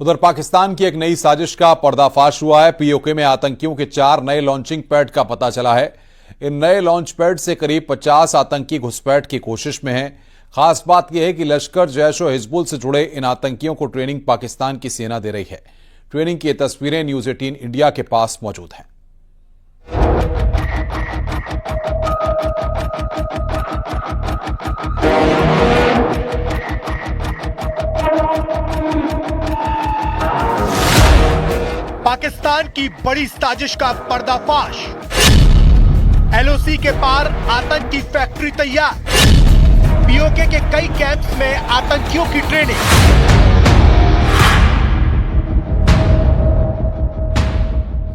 उधर पाकिस्तान की एक नई साजिश का पर्दाफाश हुआ है। पीओके में आतंकियों के 4 नए लॉन्चिंग पैड का पता चला है। इन नए लॉन्च पैड से करीब 50 आतंकी घुसपैठ की कोशिश में हैं। खास बात यह है कि लश्कर, जैश और हिजबुल से जुड़े इन आतंकियों को ट्रेनिंग पाकिस्तान की सेना दे रही है। ट्रेनिंग की ये तस्वीरें न्यूज 18 इंडिया के पास मौजूद हैं। पाकिस्तान की बड़ी साजिश का पर्दाफाश। एलओसी के पार आतंकी फैक्ट्री तैयार। पीओके के कई कैंप्स में आतंकियों की ट्रेनिंग।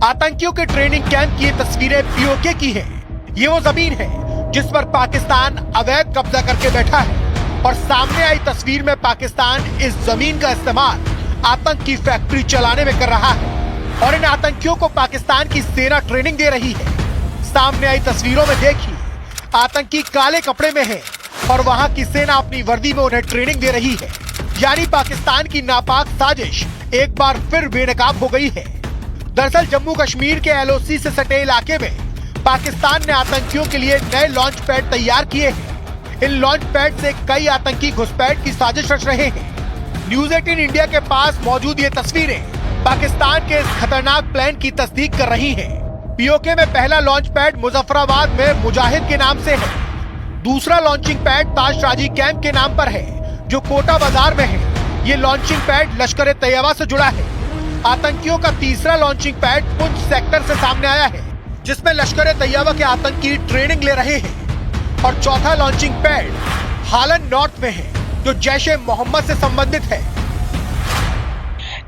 आतंकियों के ट्रेनिंग कैंप की ये तस्वीरें पीओके की हैं। ये वो जमीन है जिस पर पाकिस्तान अवैध कब्जा करके बैठा है और सामने आई तस्वीर में पाकिस्तान इस जमीन का इस्तेमाल आतंकी फैक्ट्री चलाने में कर रहा है और इन आतंकियों को पाकिस्तान की सेना ट्रेनिंग दे रही है। सामने आई तस्वीरों में देखिए, आतंकी काले कपड़े में है और वहां की सेना अपनी वर्दी में उन्हें ट्रेनिंग दे रही है। यानी पाकिस्तान की नापाक साजिश एक बार फिर बेनकाब हो गई है। दरअसल जम्मू कश्मीर के एलओसी से सटे इलाके में पाकिस्तान ने आतंकियों के लिए नए लॉन्च पैड तैयार किए हैं। इन लॉन्च पैड से कई आतंकी घुसपैठ की साजिश रच रहे हैं। न्यूज 18 इंडिया के पास मौजूद ये तस्वीरें पाकिस्तान के इस खतरनाक प्लान की तस्दीक कर रही हैं। पीओके में पहला लॉन्च पैड मुजफ्फराबाद में मुजाहिद के नाम से है। दूसरा लॉन्चिंग पैड ताशराजी कैंप के नाम पर है जो कोटा बाजार में है। ये लॉन्चिंग पैड लश्कर तैयबा से जुड़ा है। आतंकियों का तीसरा लॉन्चिंग पैड पुंछ सेक्टर से सामने आया है जिसमें लश्कर तैयबा के आतंकी ट्रेनिंग ले रहे हैं। और चौथा लॉन्चिंग पैड हालन नॉर्थ में है जो जैश ए मोहम्मद से संबंधित है।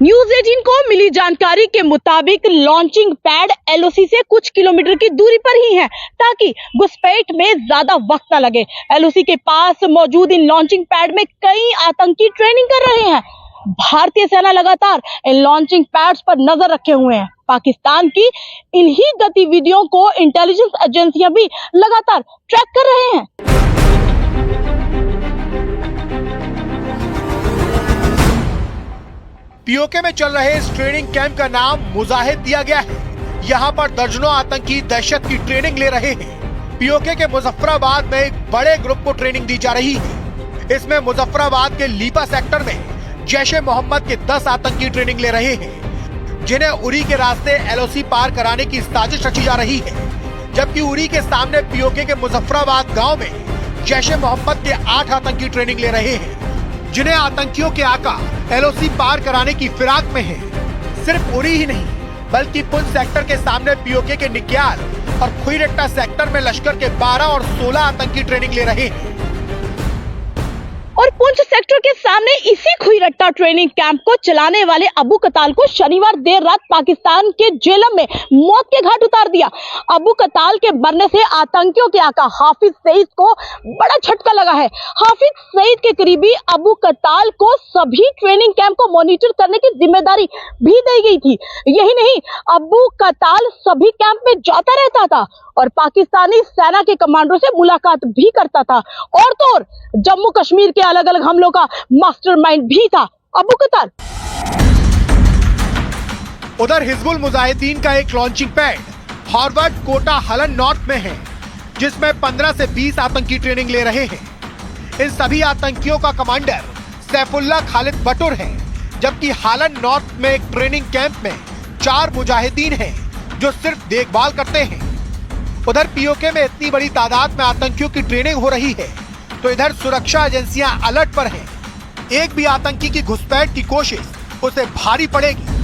न्यूज 18 को मिली जानकारी के मुताबिक लॉन्चिंग पैड एलओसी से कुछ किलोमीटर की दूरी पर ही है ताकि घुसपैठ में ज्यादा वक्त न लगे। एलओसी के पास मौजूद इन लॉन्चिंग पैड में कई आतंकी ट्रेनिंग कर रहे हैं। भारतीय सेना लगातार इन लॉन्चिंग पैड्स पर नजर रखे हुए हैं। पाकिस्तान की इन्हीं गतिविधियों को इंटेलिजेंस एजेंसियां भी लगातार ट्रैक कर रहे हैं। पीओके में चल रहे इस ट्रेनिंग कैंप का नाम मुजाहिद दिया गया है। यहाँ पर दर्जनों आतंकी दहशत की ट्रेनिंग ले रहे हैं। पीओके के मुजफ्फराबाद में एक बड़े ग्रुप को ट्रेनिंग दी जा रही है। इसमें मुजफ्फराबाद के लीपा सेक्टर में जैश ए मोहम्मद के 10 आतंकी ट्रेनिंग ले रहे हैं जिन्हें उरी के रास्ते एलओसी पार कराने की साजिश रची जा रही है। जबकि उरी के सामने पीओके के मुजफ्फराबाद गाँव में जैश ए मोहम्मद के 8 आतंकी ट्रेनिंग ले रहे हैं जिन्हें आतंकियों के आका एलओसी पार कराने की फिराक में है। सिर्फ उरी ही नहीं बल्कि पुंछ सेक्टर के सामने पीओके के निक्याल और खुईरट्टा सेक्टर में लश्कर के 12 और 16 आतंकी ट्रेनिंग ले रहे हैं। और पुंछ सेक्टर के सामने इसी खुईरट्टा ट्रेनिंग कैंप को चलाने वाले अबू कताल को शनिवार देर रात पाकिस्तान के जेलम में मौत के घाट उतार दिया। अबू कताल के मरने से आतंकियों के आका हाफिज सईद को बड़ा झटका लगा है। हाफिज सईद के करीबी अबू कताल को सभी ट्रेनिंग कैंप को मॉनिटर करने की जिम्मेदारी भी दी गई थी। यही नहीं, अबू कताल सभी कैंप में जाता रहता था और पाकिस्तानी सेना के कमांडरों से मुलाकात भी करता था। और तो और जम्मू कश्मीर के अलग अलग हमलों का मास्टरमाइंड भी था अबू कताल। उधर हिजबुल मुजाहिदीन का एक लॉन्चिंग पैड हार्वर्ड कोटा हलन नॉर्थ में है जिसमें 15 से 20 आतंकी ट्रेनिंग ले रहे हैं। इन सभी आतंकियों का कमांडर सैफुल्लाह खालिद बटुर है। जबकि हालन नॉर्थ में एक ट्रेनिंग कैंप में 4 मुजाहिदीन हैं जो सिर्फ देखभाल करते हैं। उधर पीओके में इतनी बड़ी तादाद में आतंकियों की ट्रेनिंग हो रही है तो इधर सुरक्षा एजेंसियां अलर्ट पर हैं। एक भी आतंकी की घुसपैठ की कोशिश उसे भारी पड़ेगी।